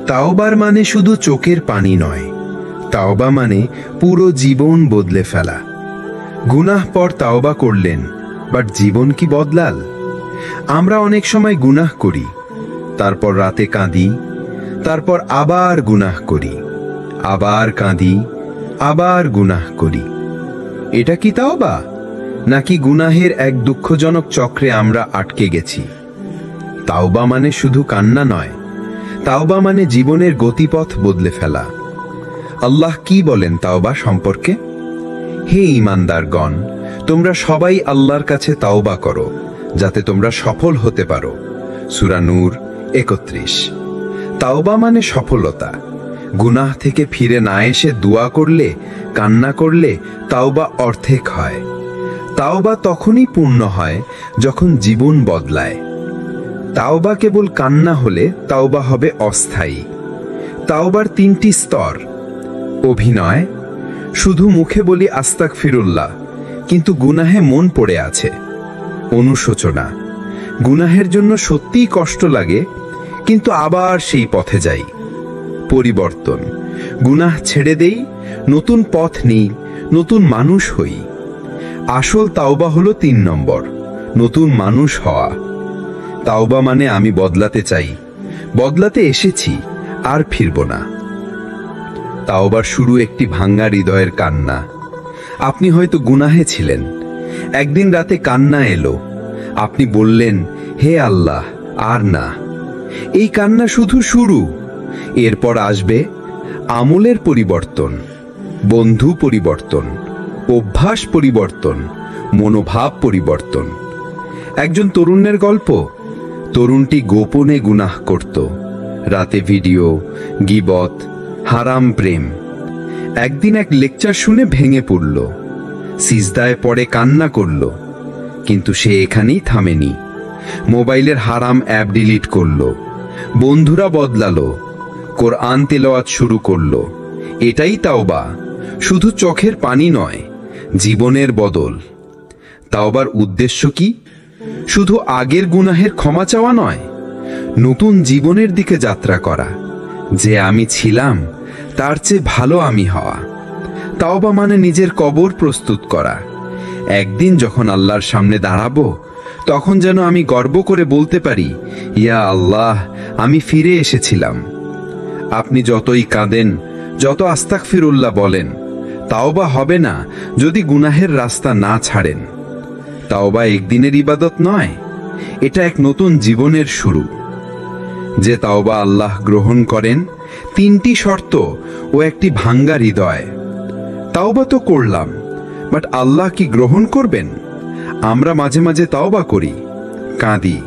তাওবার মানে শুধু চোখের পানি নয়, তাওবা মানে পুরো জীবন বদলে ফেলা। গুনাহ পর তাওবা করলেন, বাট জীবন কি বদলাল? আমরা অনেক সময় গুনাহ করি, তারপর রাতে কাঁদি, তারপর আবার গুনাহ করি, আবার কাঁদি, আবার গুনাহ করি। এটা কি তাওবা, নাকি গুনাহের এক দুঃখজনক চক্রে আমরা আটকে গেছি? তাওবা মানে শুধু কান্না নয়, তাওবা মানে জীবনের গতিপথ বদলে ফেলা। আল্লাহ কি বলেন তাওবা সম্পর্কে? হে ঈমানদারগণ, তোমরা সবাই আল্লাহর কাছে তাওবা করো, যাতে তোমরা সফল হতে পারো। সূরা নূর 31। তাওবা মানে সফলতা। গুনাহ থেকে ফিরে না এসে দোয়া করলে, কান্না করলে তাওবা অর্ধেক হয়। তাওবা তখনই পূর্ণ হয় যখন জীবন বদলায়। তাওবা কেবল কান্না হলে তাওবা হবে অস্থায়ী। তাওবার 3টি স্তর। অভিনয়, শুধু মুখে বলি আস্তাগফিরুল্লাহ, কিন্তু গুনাহে মন পড়ে আছে। অনুশোচনা, গুনাহের জন্য সত্যিই কষ্ট লাগে, কিন্তু আবার সেই পথে যাই। পরিবর্তন, গুনাহ ছেড়ে দেই, নতুন পথ নেই, নতুন মানুষ হই। আসল তাওবা হলো 3 নম্বর, নতুন মানুষ হওয়া। তাওবা মানে আমি বদলাতে চাই, বদলাতে এসেছি, আর ফিরব না। তাওবার শুরু একটি ভাঙ্গা হৃদয়ের কান্না। আপনি হয়তো গুনাহে ছিলেন, একদিন রাতে কান্না এলো, আপনি বললেন, হে আল্লাহ, আর না। এই কান্না শুধু শুরু। এরপর আসবে আমলের পরিবর্তন, বন্ধু পরিবর্তন, অভ্যাস পরিবর্তন, মনোভাব পরিবর্তন। একজন তরুণের গল্প। তরুণটি গোপনে গুনাহ করত, রাতে ভিডিও, গীবত, হারাম প্রেম। একদিন এক লেকচার শুনে ভেঙে পড়ল, সিজদায় পড়ে কান্না করল। কিন্তু সে এখানেই থামেনি। মোবাইলের হারাম অ্যাপ ডিলিট করল, বন্ধুরা বদলালো, কোরআন তেলাওয়াত শুরু করলো। এটাই তাওবা, শুধু চোখের পানি নয়, জীবনের বদল। তাওবার উদ্দেশ্য কি? শুধু আগের গুনাহের ক্ষমা চাওয়া নয়, নতুন জীবনের দিকে যাত্রা করা। যে আমি ছিলাম তার চেয়ে ভালো আমি হওয়া। তাওবা মানে নিজের কবর প্রস্তুত করা। একদিন যখন আল্লাহর সামনে দাঁড়াবো, তখন যেন আমি গর্ব করে বলতে পারি, ইয়া আল্লাহ, আমি ফিরে এসেছিলাম। আপনি যতই কাঁদেন, যত আস্তাগফিরুল্লাহ বলেন, তাওবা হবে না যদি গুনাহের রাস্তা না ছাড়েন। তাওবা একদিনের ইবাদত নয়, এটা এক নতুন জীবনের শুরু। যে তাওবা আল্লাহ গ্রহণ করেন, 3টি শর্ত ও একটি ভাঙ্গা হৃদয়। তাওবা তো করলাম, বাট আল্লাহ কি গ্রহণ করবেন? আমরা মাঝে মাঝে তাওবা করি, কাঁদি,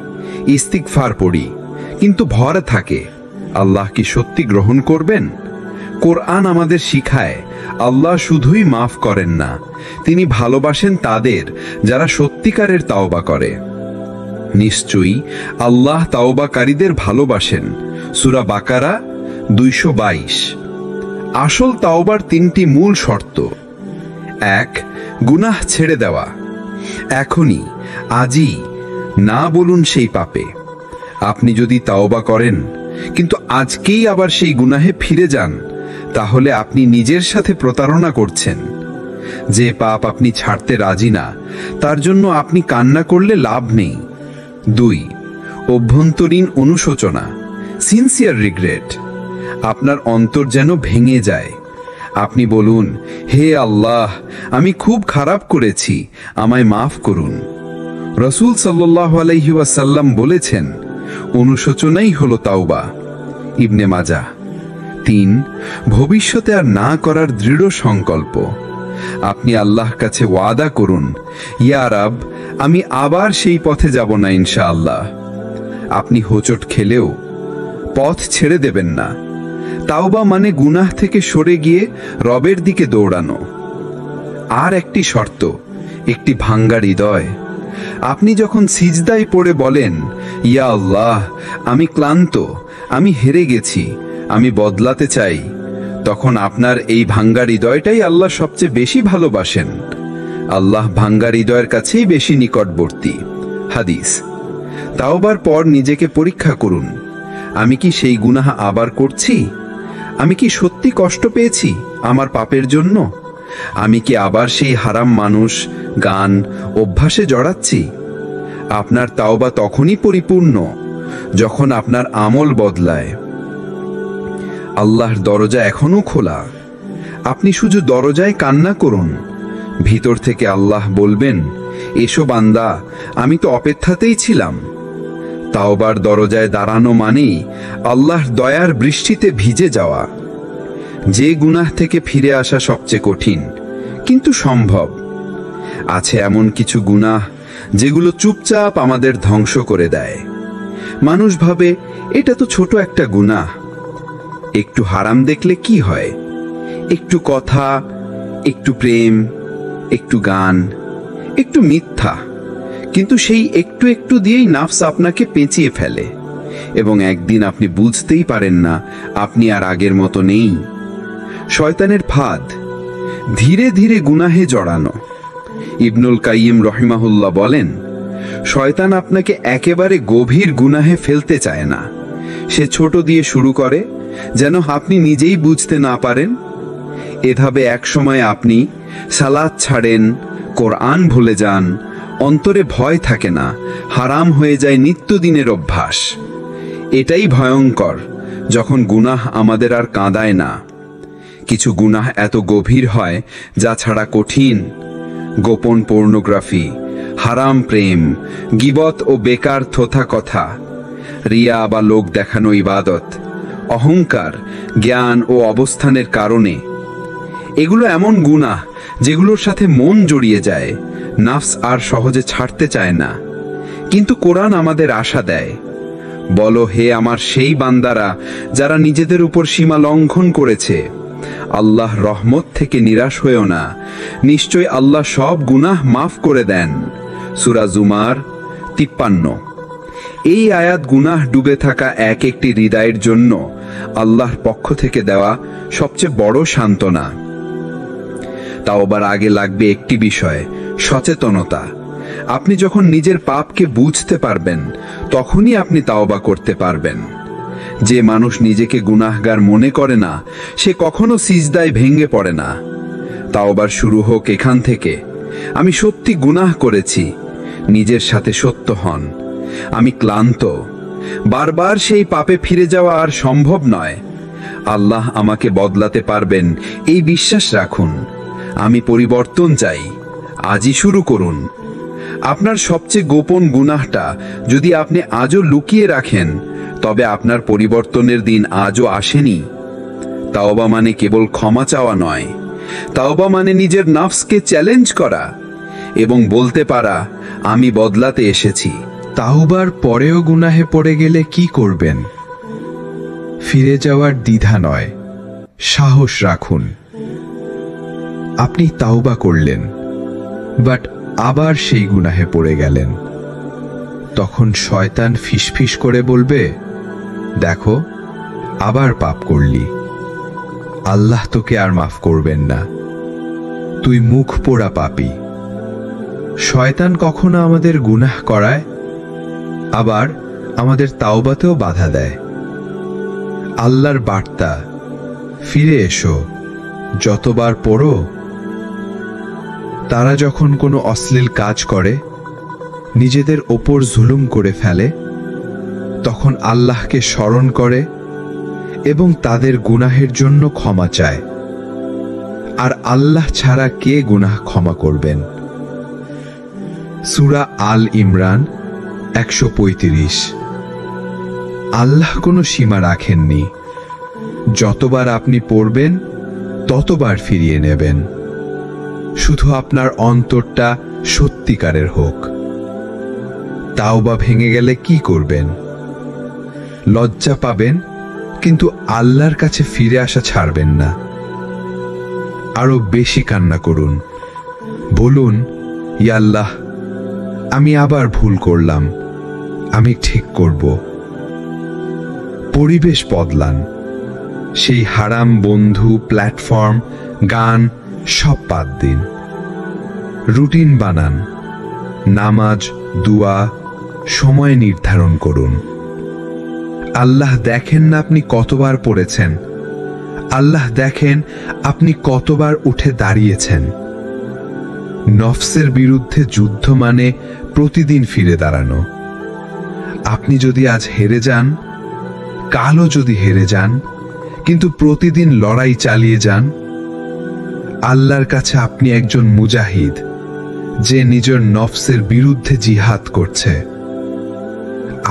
ইস্তিগফার পড়ি, কিন্তু ভর থাকে, আল্লাহ কি সত্যি গ্রহণ করবেন? কোরআন আমাদের শিখায়, আল্লাহ শুধুই মাফ করেন না, তিনি ভালোবাসেন তাদের যারা সত্যিকারের তাওবা করে। নিশ্চয়ই আল্লাহ তাওবাকারীদের ভালোবাসেন। সূরা বাকারা 222। আসল তাওবার 3টি মূল শর্ত। 1, গুনাহ ছেড়ে দেওয়া। এখনই, আজই না বলুন সেই পাপে। আপনি যদি তাওবা করেন, কিন্তু আজকেই আবার সেই গুনাহে ফিরে যান, তাহলে আপনি নিজের সাথে প্রতারণা করছেন। যে পাপ আপনি ছাড়তে রাজি না, তার জন্য আপনি কান্না করলে লাভ নেই। 2, অভ্যন্তরীণ অনুশোচনা, সিনসিয়ার রিগ্রেট। আপনার অন্তর যেন ভেঙে যায়। আপনি বলুন, হে আল্লাহ, আমি খুব খারাপ করেছি, আমায় মাফ করুন। রাসূল সাল্লাল্লাহু আলাইহি ওয়াসাল্লাম বলেছেন, অনুশোচনাই হলো তাওবা। ইবনে মাজাহ। 3, ভবিষ্যতে আর না করার দৃঢ় সংকল্প। আপনি আল্লাহর কাছে ওয়াদা করুন, ইয়া রব, আমি আবার সেই পথে যাব না ইনশাআল্লাহ। আপনি হোঁচট খেলেও পথ ছেড়ে দেবেন না। তাওবা মানে গুনাহ থেকে সরে গিয়ে রবের দিকে দৌড়ানো। আর একটি শর্ত, একটি ভাঙ্গা হৃদয়। আপনি যখন সিজদায় পড়ে বলেন, ইয়া আল্লাহ, আমি ক্লান্ত, আমি হেরে গেছি, আমি বদলাতে চাই, তখন আপনার এই ভাঙ্গা হৃদয়টাই আল্লাহ সবচেয়ে বেশি ভালোবাসেন। আল্লাহ ভাঙ্গা হৃদয়ের কাছেই বেশি নিকটবর্তী। হাদিস। তাওবার পর নিজেকে পরীক্ষা করুন, আমি কি সেই গুনাহ আবার করছি? আমি কি সত্যি কষ্ট পেয়েছি আমার পাপের জন্য? আমি কি আবার সেই হারাম মানুষ, গান, অভ্যাসে জড়াচ্ছি? আপনার তাওবা তখনই পরিপূর্ণ যখন আপনার আমল বদলায়। আল্লাহর দরজা এখনো খোলা, আপনি শুধু দরজায় কান্না করুন। ভিতর থেকে আল্লাহ বলবেন, এসো বান্দা, আমি তো অপেক্ষাতেই ছিলাম। তাওবার দরজায় দাঁড়ানো মানেই আল্লাহর দয়ার বৃষ্টিতে ভিজে যাওয়া। যে গুনাহ থেকে ফিরে আসা সবচেয়ে কঠিন, কিন্তু সম্ভব। আছে এমন কিছু গুনাহ যেগুলো চুপচাপ আমাদের ধ্বংস করে দেয়। মানুষ ভাবে এটা তো ছোট একটা গুনাহ, একটু হারাম দেখলে কি হয়, একটু কথা, একটু প্রেম, একটু গান, একটু মিথ্যা। কিন্তু সেই একটু একটু দিয়েই নাফস আপনাকে পেঁচিয়ে ফেলে, এবং একদিন আপনি বুঝতেই পারেন না আপনি আর আগের মতো নেই। শয়তানের ফাঁদ, ধীরে ধীরে গুনাহে জড়ানো। ইবনুল কাইয়িম রহিমাহুল্লাহ বলেন, শয়তান আপনাকে একেবারে গভীর গুনাহে ফেলতে চায় না। সে ছোট দিয়ে শুরু করে, যেন আপনি নিজেই বুঝতে না পারেন। এভাবে একসময় আপনি সালাত ছাড়েন, কোরআন ভুলে যান, অন্তরে ভয় থাকে না, হারাম হয়ে যায় নিত্যদিনের অভ্যাস। এটাই ভয়ঙ্কর, যখন গুনাহ আমাদের আর কাঁদায় না। কিছু গুনাহ এত গভীর হয় যা ছাড়া কঠিন। গোপন পর্নোগ্রাফি, হারাম প্রেম, গীবত ও বেকার থোথা কথা, রিয়া বা লোক দেখানো ইবাদত, অহংকার, জ্ঞান ও অবস্থানের কারণে। এগুলো এমন গুনাহ যেগুলোর সাথে মন জড়িয়ে যায়, নাফস আর সহজে ছাড়তে চায় না। কিন্তু কোরআন আমাদের আশা দেয়, বলো হে আমার সেই বান্দারা যারা নিজেদের উপর সীমা লঙ্ঘন করেছে, আল্লাহ রহমত থেকে নিরাশ হয়েও না, নিশ্চয় আল্লাহ সব গুনাহ মাফ করে দেন। সূরা জুমার 53। এই আয়াত গুনাহ ডুবে থাকা এক একটি হৃদয়ের জন্য আল্লাহর পক্ষ থেকে দেওয়া সবচেয়ে বড় সান্ত্বনা। তাওবার আগে লাগবে একটি বিষয়, সচেতনতা। আপনি যখন নিজের পাপকে বুঝতে পারবেন, তখনই আপনি তাওবা করতে পারবেন। যে মানুষ নিজেকে গুনাহগার মনে করে না, সে কখনো সিজদায় ভেঙে পড়ে না। তাওবার শুরু হোক এখান থেকে, আমি সত্যি গুনাহ করেছি। নিজের সাথে সত্য হন, আমি ক্লান্ত, বারবার সেই পাপে ফিরে যাওয়া আর সম্ভব নয়। আল্লাহ আমাকে বদলাতে পারবেন এই বিশ্বাস রাখুন। আমি পরিবর্তন চাই, আজই শুরু করুন। আপনার সবচেয়ে গোপন গুনাহটা যদি আপনি আজও লুকিয়ে রাখেন, তবে আপনার পরিবর্তনের দিন আজও আসেনি। তাওবা মানে কেবল ক্ষমা চাওয়া নয়, তাওবা মানে নিজের নাফসকে চ্যালেঞ্জ করা এবং বলতে পারা, আমি বদলাতে এসেছি। তাওবার পরেও গুনাহে পড়ে গেলে কি করবেন? ফিরে যাওয়ার দ্বিধা নয়, সাহস রাখুন। আপনি তাওবা করলেন, বাট আবার সেই গুনাহে পড়ে গেলেন। তখন শয়তান ফিসফিস করে বলবে, দেখো আবার পাপ করলি, আল্লাহ তোকে আর মাফ করবেন না, তুই মুখ পোড়া পাপী। শয়তান কখনো আমাদের গুনাহ করায়, আবার আমাদের তাওবাতেও বাধা দেয়। আল্লাহর বার্তা, ফিরে এসো, যতবার পড়ো। তারা যখন কোনো অশ্লীল কাজ করে, নিজেদের ওপর জুলুম করে ফেলে, তখন আল্লাহকে স্মরণ করে এবং তাদের গুনাহের জন্য ক্ষমা চায়। আর আল্লাহ ছাড়া কে গুনাহ ক্ষমা করবেন? সূরা আল ইমরান 135। আল্লাহ কোনো সীমা রাখেননি, যতবার আপনি পড়বেন ততবার ফিরিয়ে নেবেন। শুধু আপনার অন্তরটা সত্যিকারের হোক। তাওবা ভেঙে গেলে কি করবেন? লজ্জা পাবেন, কিন্তু আল্লাহর কাছে ফিরে আসা ছাড়বেন না। আরো বেশি কান্না করুন, বলুন, ইয়া আল্লাহ, আমি আবার ভুল করলাম, আমি ঠিক করব। পরিবেশ বদলান, সেই হারাম বন্ধু, প্ল্যাটফর্ম, গান সব বাদ দিন। রুটিন বানান, নামাজ, দুয়া, সময় নির্ধারণ করুন। আল্লাহ দেখেন না আপনি কতবার পড়েছেন, আল্লাহ দেখেন আপনি কতবার উঠে দাঁড়িয়েছেন। নফসের বিরুদ্ধে যুদ্ধ মানে প্রতিদিন ফিরে দাঁড়ানো। আপনি যদি আজ হেরে যান, কালও যদি হেরে যান, কিন্তু প্রতিদিন লড়াই চালিয়ে যান, আল্লাহর কাছে আপনি একজন মুজাহিদ, যে নিজের নফসের বিরুদ্ধে জিহাদ করছে।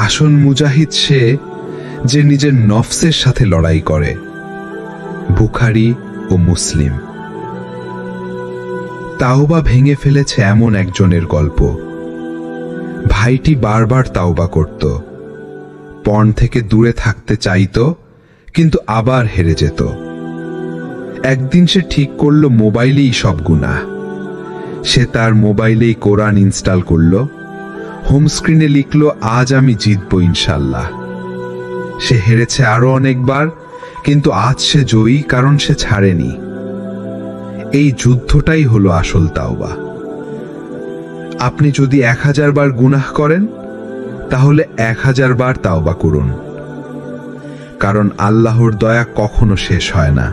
আসল মুজাহিদ সে যে নিজের নফসের সাথে লড়াই করে। বুখারী ও মুসলিম। তাওবা ভেঙে ফেলেছে এমন একজনের গল্প। ভাইটি বারবার তাওবা করত, পণ থেকে দূরে থাকতে চাইতো, কিন্তু আবার হেরে যেত। একদিন সে ঠিক করল মোবাইলেই সব গুনাহ। সে তার মোবাইলেই কোরআন ইনস্টল করল, হোম স্ক্রিনে লিখল, আজ আমি জিতব ইনশাল্লাহ। সে হেরেছে আরো অনেকবার, কিন্তু আজ সে জয়ী, কারণ সে ছাড়েনি। এই যুদ্ধটাই হলো আসল তাওবা। আপনি যদি 1000 বার গুনাহ করেন, তাহলে 1000 বার তাওবা করুন, কারণ আল্লাহর দয়া কখনো শেষ হয় না।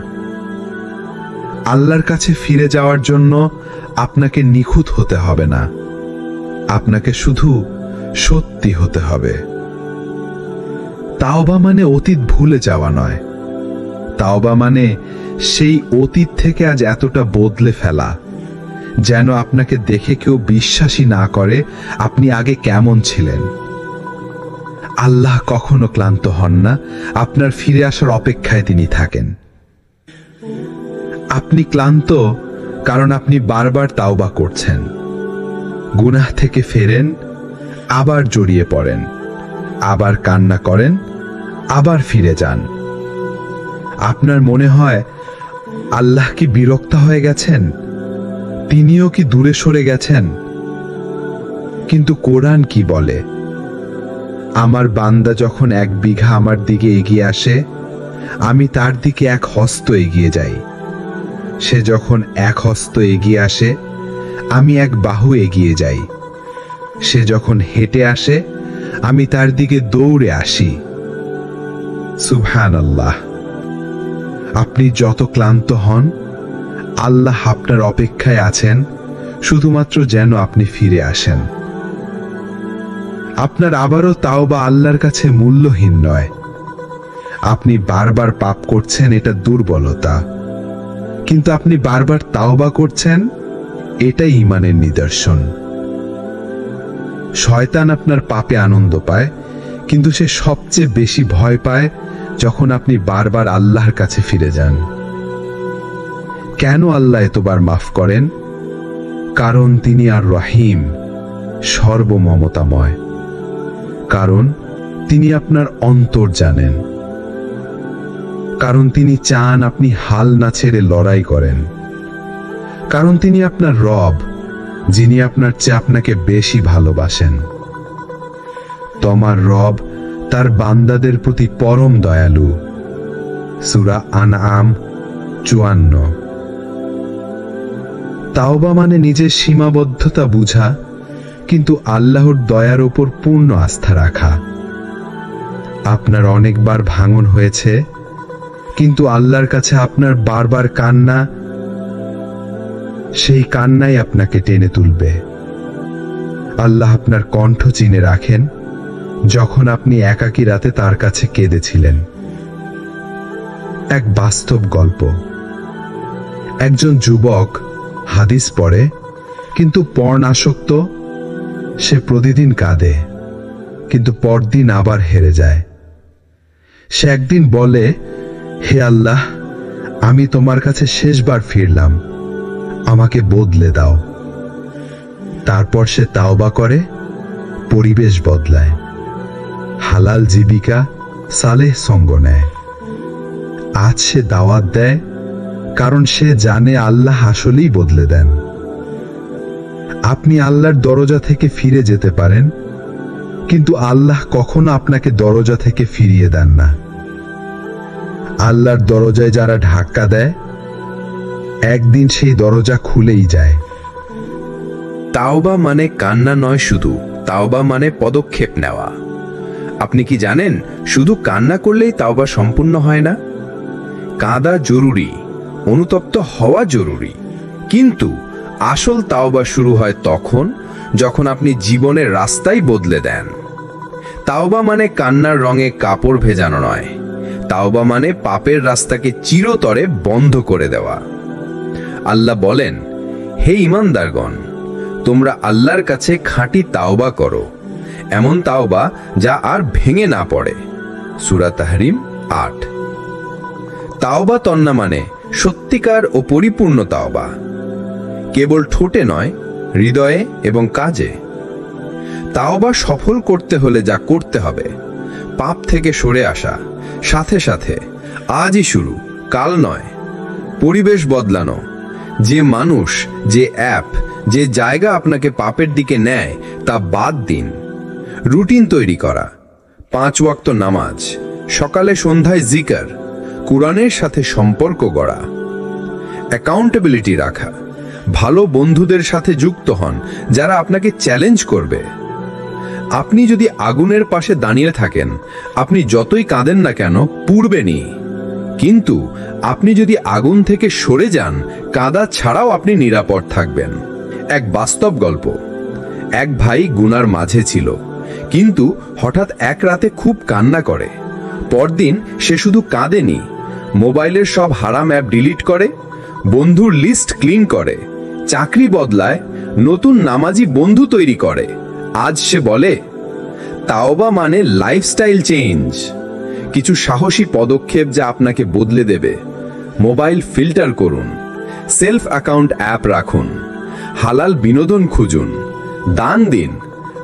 আল্লাহর কাছে ফিরে যাওয়ার জন্য আপনাকে নিখুঁত হতে হবে না, আপনাকে শুধু সত্যি হতে হবে। তাওবা মানে অতীত ভুলে যাওয়া নয়, তাওবা মানে সেই অতীত থেকে আজ এতটা বদলে ফেলা, যেন আপনাকে দেখে কেউ বিশ্বাসই না করে আপনি আগে কেমন ছিলেন। আল্লাহ কখনো ক্লান্ত হন না, আপনার ফিরে আসার অপেক্ষায় তিনি থাকেন। আপনি ক্লান্ত কারণ আপনি বারবার তাওবা করছেন, গুনাহ থেকে ফেরেন, আবার জড়িয়ে পড়েন, আবার কান্না করেন, আবার ফিরে যান। আপনার মনে হয় আল্লাহ কি বিরক্ত হয়ে গেছেন, তিনিও কি দূরে সরে গেছেন? কিন্তু কোরআন কি বলে? আমার বান্দা যখন 1 বিঘা আমার দিকে এগিয়ে আসে, আমি তার দিকে 1 হস্ত এগিয়ে যাই। সে যখন 1 হস্ত এগিয়ে আসে, আমি 1 বাহু এগিয়ে যাই। সে যখন হেঁটে আসে, আমি তার দিকে দৌড়ে আসি। সুবহানাল্লাহ। আপনি যত ক্লান্ত হন, আল্লাহ আপনার অপেক্ষায় আছেন, শুধুমাত্র যেন আপনি ফিরে আসেন। আপনার আবারও তাওবা আল্লাহর কাছে মূল্যহীন নয়। আপনি বারবার পাপ করছেন, এটা দুর্বলতা, কিন্তু আপনি বারবার তাওবা করছেন, এটাই ঈমানের নিদর্শন। শয়তান আপনার পাপে আনন্দ পায়, কিন্তু সে সবচেয়ে বেশি ভয় পায় যখন আপনি বারবার আল্লাহর কাছে ফিরে যান। কেন আল্লাহ এতবার মাফ করেন? কারণ তিনি আর রহিম, সর্বমমতাময়। কারণ তিনি আপনার অন্তর জানেন। কারণ তিনি চান আপনি হাল না ছেড়ে লড়াই করেন। কারণ তিনি আপনার রব, যিনি আপনার চেয়ে আপনাকে বেশি ভালোবাসেন। তোমার রব তার বান্দাদের প্রতি পরম দয়ালু। সূরা আনআম 54। তাওবা মানে নিজের সীমাবদ্ধতা বুঝা, কিন্তু আল্লাহর দয়ার উপর পূর্ণ আস্থা রাখা। আপনার অনেকবার ভাঙন হয়েছে, কিন্তু আল্লাহর কাছে আপনার বারবার কান্না, সেই কান্নাই আপনাকে টেনে তুলবে। আল্লাহ আপনার কণ্ঠ চিনে রাখেন, যখন আপনি একাকী রাতে তার কাছে কেঁদেছিলেন। এক বাস্তব গল্প। একজন যুবক হাদিস পড়ে, কিন্তু পর্ণ আসক্ত। সে প্রতিদিন কাঁদে, কিন্তু পরদিন আবার হেরে যায়। সে একদিন বলে, হে আল্লাহ, আমি তোমার কাছে শেষবার ফিরলাম, আমাকে বদলে দাও। তারপর সে তাওবা করে, পরিবেশ বদলায়, হালাল জীবিকা, সালেহ সঙ্গ নেয়। আজ সে দাওয়াত দেয়, কারণ সে জানে আল্লাহ আসলেই বদলে দেন। আপনি আল্লাহর দরজা থেকে ফিরে যেতে পারেন, কিন্তু আল্লাহ কখনো আপনাকে দরজা থেকে ফিরিয়ে দেন না। আল্লাহর দরজায় যারা ধাক্কা দেয়, একদিন সেই দরজা খুলেই যায়। তাওবা মানে কান্না নয় শুধু, তাওবা মানে পদক্ষেপ নেওয়া। আপনি কি জানেন শুধু কান্না করলেই তাওবা সম্পূর্ণ হয় না? কাঁদা জরুরি, অনুতপ্ত হওয়া জরুরি, কিন্তু আসল তাওবা শুরু হয় তখন যখন আপনি জীবনের রাস্তাই বদলে দেন। তাওবা মানে কান্নার রঙে কাপড় ভেজানো নয়, তাওবা মানে পাপের রাস্তাকে চিরতরে বন্ধ করে দেওয়া। আল্লাহ বলেন, হে ঈমানদারগণ, তোমরা আল্লাহর কাছে খাঁটি তাওবা করো, এমন তাওবা যা আর ভেঙে না পড়ে। সূরা তাহরিম ৮। তাওবা তন্না মানে সত্যিকার ও পরিপূর্ণ তাওবা, কেবল ঠোঁটে নয়, হৃদয়ে এবং কাজে। তাওবা সফল করতে হলে যা করতে হবে, পাপ থেকে সরে আসা, সাথে সাথে আজই শুরু, কাল নয়। পরিবেশ বদলানো, যে মানুষ, যে অ্যাপ, যে জায়গা আপনাকে পাপের দিকে নেয় তা বাদ দিন। রুটিন তৈরি করা, 5 ওয়াক্ত নামাজ, সকালে সন্ধ্যায় জিকির, কুরআনের সাথে সম্পর্ক গড়া। অ্যাকাউন্টেবিলিটি রাখা, ভালো বন্ধুদের সাথে যুক্ত হন যারা আপনাকে চ্যালেঞ্জ করবে। আপনি যদি আগুনের পাশে দাঁড়িয়ে থাকেন, আপনি যতই কাঁদেন না কেন পুড়বেনই, কিন্তু আপনি যদি আগুন থেকে সরে যান, কাঁদা ছাড়াও আপনি নিরাপদ থাকবেন। এক বাস্তব গল্প। এক ভাই গুনার মাঝে ছিল, কিন্তু হঠাৎ এক রাতে খুব কান্না করে। পরদিন সে শুধু কাঁদেনি, মোবাইলের সব হারাম অ্যাপ ডিলিট করে, বন্ধুর লিস্ট ক্লিন করে, চাকরি বদলায়, নতুন নামাজি বন্ধু তৈরি করে। আজ সে বলে, তাওবা মানে লাইফস্টাইল চেঞ্জ, কিছু সাহসী পদক্ষেপ যা আপনাকে বদলে দেবে। মোবাইল ফিল্টার করুন, সেলফ অ্যাকাউন্ট অ্যাপ রাখুন, হালাল বিনোদন খুঁজুন, দান দিন,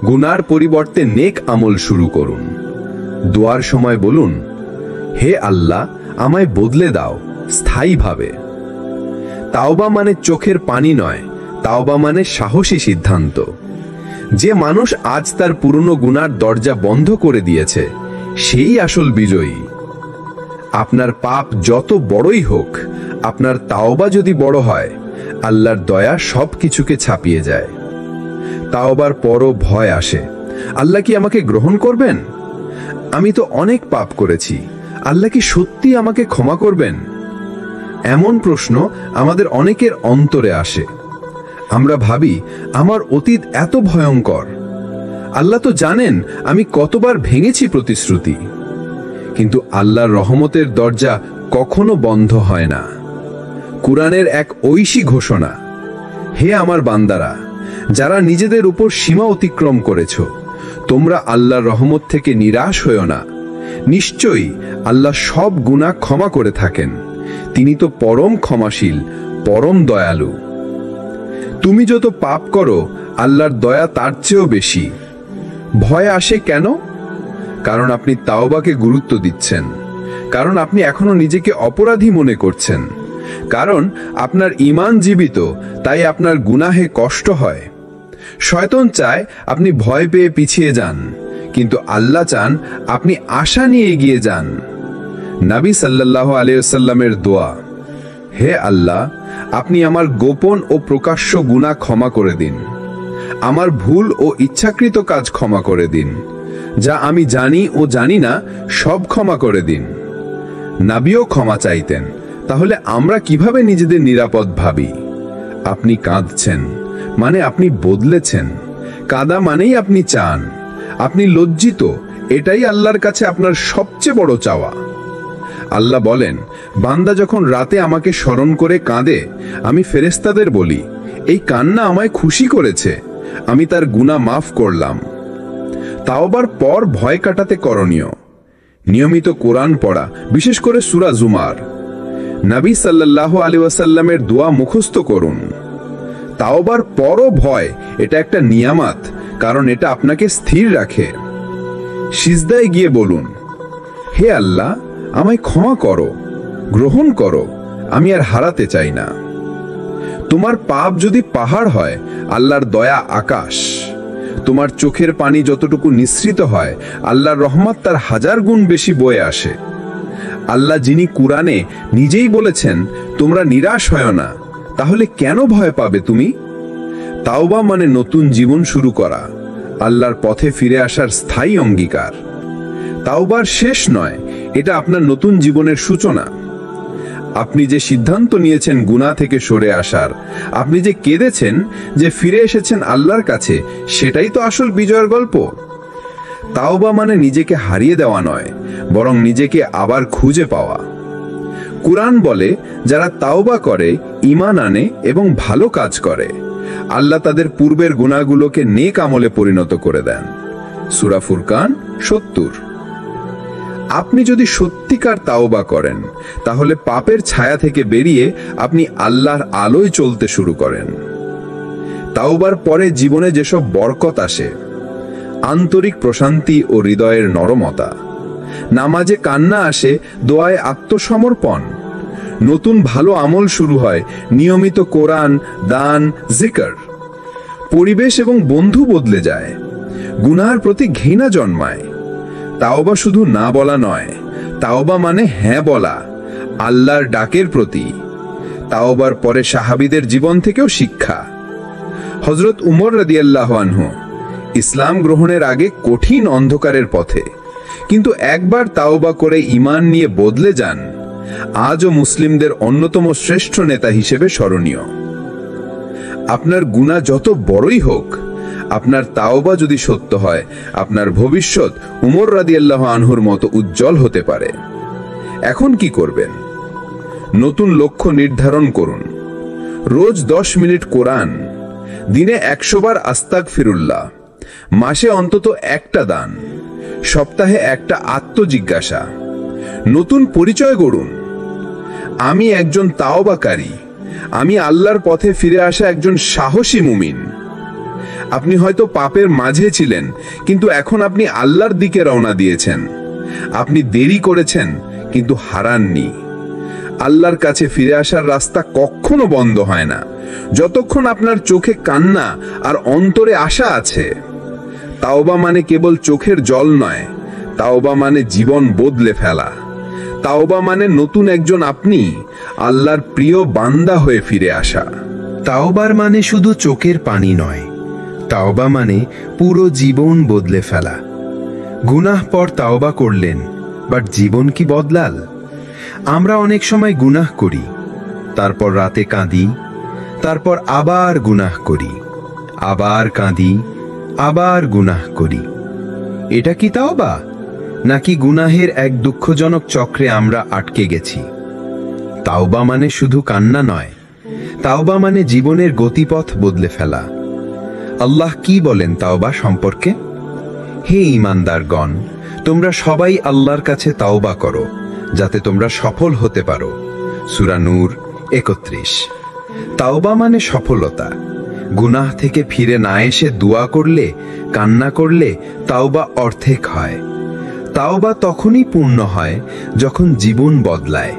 গুনার পরিবর্তে নেক আমল শুরু করুন। দোয়ার সময় বলুন, হে আল্লাহ, আমায় বদলে দাও স্থায়ীভাবে। তাওবা মানে চোখের পানি নয়, তাওবা মানে সাহসী সিদ্ধান্ত। যে মানুষ আজ তার পুরনো গুনার দরজা বন্ধ করে দিয়েছে, সেই আসল বিজয়ী। আপনার পাপ যত বড়ই হোক, আপনার তাওবা যদি বড় হয়, আল্লাহর দয়া সবকিছুকে ছাপিয়ে যায়। তাওবার পরও ভয় আসে, আল্লাহ কি আমাকে গ্রহণ করবেন? আমি তো অনেক পাপ করেছি, আল্লাহ কি সত্যি আমাকে ক্ষমা করবেন? এমন প্রশ্ন আমাদের অনেকের অন্তরে আসে। আমরা ভাবি, আমার অতীত এত ভয়ঙ্কর, আল্লাহ তো জানেন আমি কতবার ভেঙেছি প্রতিশ্রুতি। কিন্তু আল্লাহর রহমতের দরজা কখনো বন্ধ হয় না। কুরআনের এক ঐশী ঘোষণা, হে আমার বান্দারা, যারা নিজেদের উপর সীমা অতিক্রম করেছ, তোমরা আল্লাহর রহমত থেকে নিরাশ হয়ো না। নিশ্চয়ই আল্লাহ সব গুনাহ ক্ষমা করে থাকেন, তিনি তো পরম ক্ষমাশীল, পরম দয়ালু। তুমি যত পাপ করো, আল্লাহর দয়া তার চেয়েও বেশি। ভয় আসে কেন? কারণ আপনি তাওবাকে গুরুত্ব দিচ্ছেন, কারণ আপনি এখনো নিজেকে অপরাধী মনে করছেন, কারণ আপনার ঈমান জীবিত, তাই আপনার গুনাহে কষ্ট হয়। শয়তান চায় আপনি ভয় পেয়ে পিছিয়ে যান, কিন্তু আল্লাহ চান আপনি আশা নিয়ে এগিয়ে যান। নবী সাল্লাল্লাহু আলাইহি ওয়াসাল্লামের দোয়া, হে আল্লাহ, আপনি আমার গোপন ও প্রকাশ্য গুনাহ ক্ষমা করে দিন, আমার ভুল ও ইচ্ছাকৃত কাজ ক্ষমা করে দিন, যা আমি জানি ও জানি না সব ক্ষমা করে দিন। নবীও ক্ষমা চাইতেন, তাহলে আমরা কিভাবে নিজেদের নিরাপদ ভাবি? আপনি কাঁদছেন মানে আপনি বদলেছেন, কাঁদা মানেই আপনি চান, আপনি লজ্জিত, এটাই আল্লাহর কাছে আপনার সবচেয়ে বড় চাওয়া। আল্লাহ বলেন, বান্দা যখন রাতে আমাকে স্মরণ করে কাঁদে, আমি ফেরেশতাদের বলি, এই কান্না আমায় খুশি করেছে, আমি তার গুনাহ মাফ করলাম। তাওবার পর ভয় কাটাতে করণীয়, নিয়মিত কোরআন পড়া, বিশেষ করে সূরা জুমার। নবী সাল্লাল্লাহু আলাইহি ওয়াসাল্লামের দোয়া মুখস্থ করুন। তাওবার পরও ভয়, এটা একটা নিয়ামত, কারণ এটা আপনাকে স্থির রাখে। সিজদায় গিয়ে বলুন, হে আল্লাহ, আমায় ক্ষমা করো, গ্রহণ করো, আমি আর হারাতে চাই না। তোমার পাপ যদি পাহাড় হয়, আল্লাহর দয়া আকাশ। তোমার চোখের পানি যতটুকু নিঃসৃত হয়, আল্লাহর রহমত তার 1000 গুণ বেশি বয়ে আসে। আল্লাহ যিনি কুরআনে নিজেই বলেছেন, তোমরা নিরাশ হয় না, তাহলে কেন ভয় পাবে তুমি? তাওবা মানে নতুন জীবন শুরু করা, আল্লাহর পথে ফিরে আসার স্থায়ী অঙ্গীকার। তাওবার শেষ নয়, এটা আপনার নতুন জীবনের সূচনা। আপনি যে সিদ্ধান্ত নিয়েছেন গুনাহ থেকে সরে আসার, আপনি যে কেঁদেছেন, যে ফিরে এসেছেন আল্লাহর কাছে, সেটাই তো আসল বিজয়ের গল্প। তাওবা মানে নিজেকে হারিয়ে দেওয়া নয়, বরং নিজেকে আবার খুঁজে পাওয়া। কুরআন বলে, যারা তাওবা করে, ঈমান আনে এবং ভালো কাজ করে, আল্লাহ তাদের পূর্বের গুনাহগুলোকে নেক আমলে পরিণত করে দেন। সূরা ফুরকান ৭০। আপনি যদি সত্যিকার তাওবা করেন, তাহলে পাপের ছায়া থেকে বেরিয়ে আপনি আল্লাহর আলোয় চলতে শুরু করেন। তাওবার পরে জীবনে যেসব বরকত আসে, আন্তরিক প্রশান্তি ও হৃদয়ের নরমতা, নামাজে কান্না আসে, দোয়ায় আত্মসমর্পণ, নতুন ভালো আমল শুরু হয়, নিয়মিত কোরআন, দান, জিকির, পরিবেশ এবং বন্ধু বদলে যায়, গুনাহের প্রতি ঘৃণা জন্মায়। তাওবা শুধু না বলা নয়, তাওবা মানে হ্যাঁ বলা আল্লাহর ডাকের প্রতি। তাওবার পরে সাহাবীদের জীবন থেকেও শিক্ষা। হযরত উমর রাদিয়াল্লাহু আনহু ইসলাম গ্রহণের আগে কঠিন অন্ধকারের পথে, কিন্তু একবার তাওবা করে ঈমান নিয়ে বদলে যান, আজও মুসলিমদের অন্যতম শ্রেষ্ঠ নেতা হিসেবে স্মরণীয়। আপনার গুনাহ যত বড়ই হোক, আপনার তাওবা যদি সত্য হয়, আপনার ভবিষ্যৎ উমর রাদিয়াল্লাহু আনহুর মতো উজ্জ্বল হতে পারে। এখন কি করবেন? নতুন লক্ষ্য নির্ধারণ করুন। রোজ 10 মিনিট কোরআন, দিনে 100 বার আস্তাগফিরুল্লাহ, মাসে অন্তত একটা দান, সপ্তাহে একটা আত্মজিজ্ঞাসা। নতুন পরিচয় গড়ুন। আমি একজন তাওবাকারী, আমি আল্লাহর পথে ফিরে আসা একজন সাহসী মুমিন। আপনি হয়তো পাপের মাঝে ছিলেন, কিন্তু এখন আপনি আল্লাহর দিকে রওনা দিয়েছেন। আপনি দেরি করেছেন, কিন্তু হারাননি। আল্লাহর কাছে ফিরে আসার রাস্তা কখনো বন্ধ হয় না, যতক্ষণ আপনার চোখে কান্না আর অন্তরে আশা আছে। তাওবা মানে কেবল চোখের জল নয়, তাওবা মানে জীবন বদলে ফেলা। তাওবা মানে নতুন একজন আপনি, আল্লাহর প্রিয় বান্দা হয়ে ফিরে আসা। তাওবার মানে শুধু চোখের পানি নয়, তাওবা মানে পুরো জীবন বদলে ফেলা। গুনাহ পর তাওবা করলেন, বাট জীবন কি বদলাল? আমরা অনেক সময় গুনাহ করি, তারপর রাতে কাঁদি, তারপর আবার গুনাহ করি, আবার কাঁদি, আবার গুনাহ করি। এটা কি তাওবা, নাকি গুনাহের এক দুঃখজনক চক্রে আমরা আটকে গেছি? তাওবা মানে শুধু কান্না নয়, তাওবা মানে জীবনের গতিপথ বদলে ফেলা। আল্লাহ কি বলেন তাওবা সম্পর্কে? হে ঈমানদারগণ, তোমরা সবাই আল্লাহর কাছে তাওবা করো, যাতে তোমরা সফল হতে পারো। সূরা নূর ৩১। তাওবা মানে সফলতা। গুনাহ থেকে ফিরে না এসে দোয়া করলে, কান্না করলে তাওবা অর্ধেক হয়। তাওবা তখনই পূর্ণ হয় যখন জীবন বদলায়।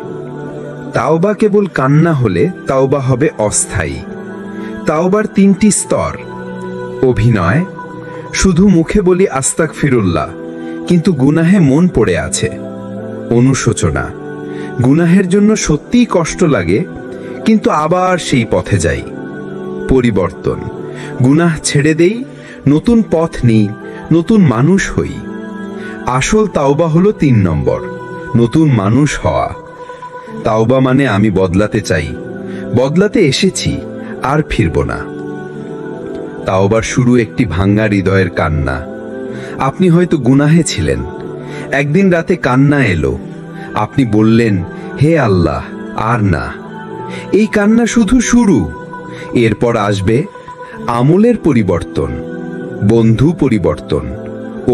তাওবা কেবল কান্না হলে তাওবা হবে অস্থায়ী। তাওবার 3টি স্তর। অভিনয়, শুধু মুখে বলি আস্তাগফিরুল্লাহ, কিন্তু গুনাহে মন পড়ে আছে। অনুশোচনা, গুনাহের জন্য সত্যিই কষ্ট লাগে, কিন্তু আবার সেই পথে যাই। পরিবর্তন, গুনাহ ছেড়ে দেই, নতুন পথ নিই, নতুন মানুষ হই। আসল তাওবা হলো 3 নম্বর, নতুন মানুষ হওয়া। তাওবা মানে আমি বদলাতে চাই, বদলাতে এসেছি, আর ফিরব না। তাওবার শুরু একটি ভাঙ্গা হৃদয়ের কান্না। আপনি হয়তো গুনাহে ছিলেন, একদিন রাতে কান্না এলো, আপনি বললেন, হে আল্লাহ, আর না। এই কান্না শুধু শুরু। এরপর আসবে আমলের পরিবর্তন, বন্ধু পরিবর্তন,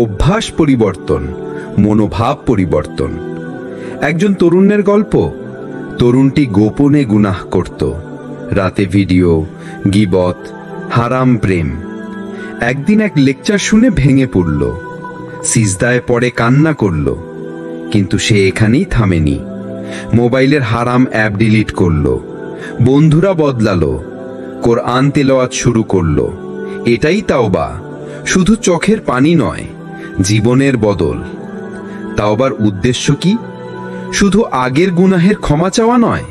অভ্যাস পরিবর্তন, মনোভাব পরিবর্তন। একজন তরুণের গল্প। তরুণটি গোপনে গুনাহ করত, রাতে ভিডিও, গীবত, হারাম প্রেম। একদিন এক লেকচার শুনে ভেঙে পড়ল, সিজদায় পড়ে কান্না করল। কিন্তু সে এখানেই থামেনি। মোবাইলের হারাম অ্যাপ ডিলিট করল, বন্ধুরা বদলালো, কোরআন তেলাওয়াত শুরু করলো। এটাই তাওবা, শুধু চোখের পানি নয়, জীবনের বদল। তাওবার উদ্দেশ্য কি? শুধু আগের গুনাহের ক্ষমা চাওয়া নয়,